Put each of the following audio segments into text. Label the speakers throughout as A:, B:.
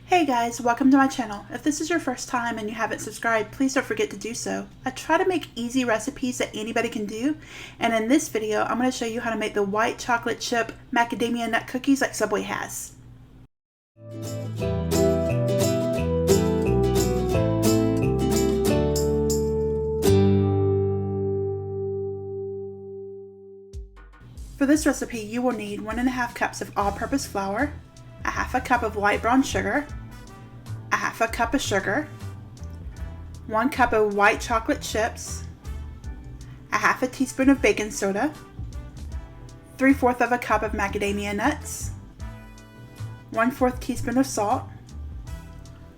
A: Hey guys, welcome to my channel. If this is your first time and you haven't subscribed, please don't forget to do so. I try to make easy recipes that anybody can do, and in this video I'm going to show you how to make the white chocolate chip macadamia nut cookies like Subway has. For this recipe you will need 1.5 cups of all-purpose flour, a half a cup of light brown sugar, a half a cup of sugar, 1 cup of white chocolate chips, a half a teaspoon of baking soda, 3/4 of a cup of macadamia nuts, 1/4 teaspoon of salt,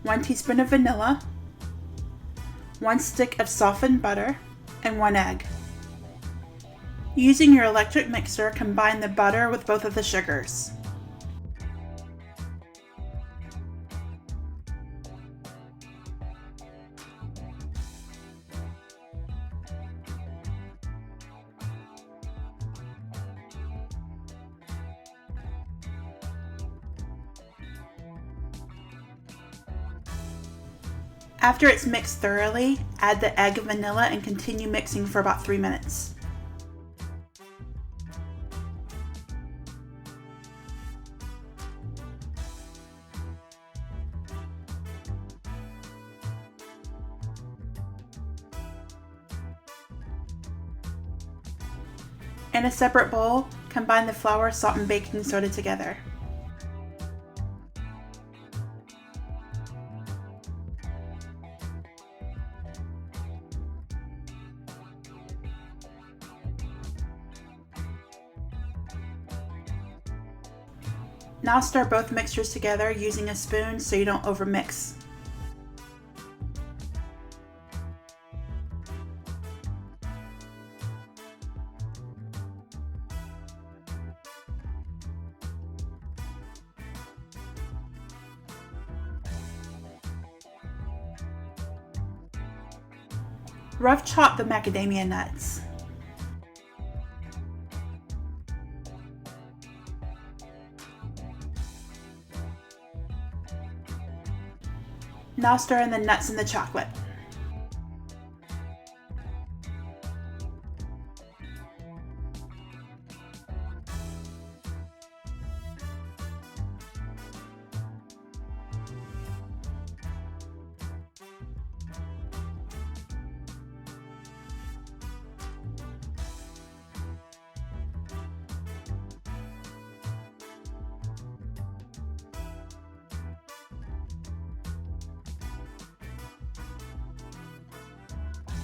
A: 1 teaspoon of vanilla, 1 stick of softened butter, and 1 egg. Using your electric mixer, combine the butter with both of the sugars. After it's mixed thoroughly, add the egg and vanilla and continue mixing for about 3 minutes. In a separate bowl, combine the flour, salt, and baking soda together. Now stir both mixtures together using a spoon so you don't overmix. Rough chop the macadamia nuts. Now stir in the nuts and the chocolate.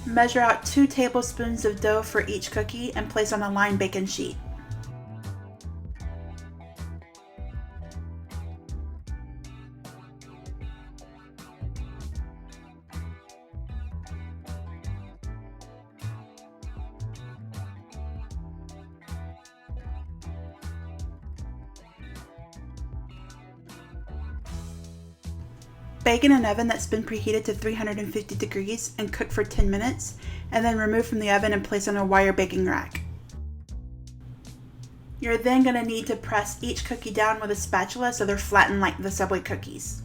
A: Measure out 2 tablespoons of dough for each cookie and place on a lined baking sheet. Bake in an oven that's been preheated to 350 degrees and cook for 10 minutes, and then remove from the oven and place on a wire baking rack. You're then going to need to press each cookie down with a spatula so they're flattened like the Subway cookies.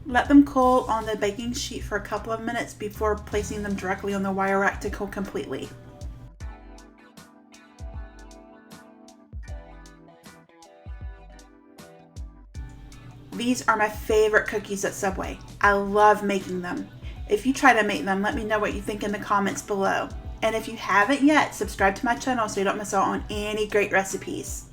A: Let them cool on the baking sheet for a couple of minutes before placing them directly on the wire rack to cool completely. These are my favorite cookies at Subway. I love making them. If you try to make them, let me know what you think in the comments below. And if you haven't yet, subscribe to my channel so you don't miss out on any great recipes.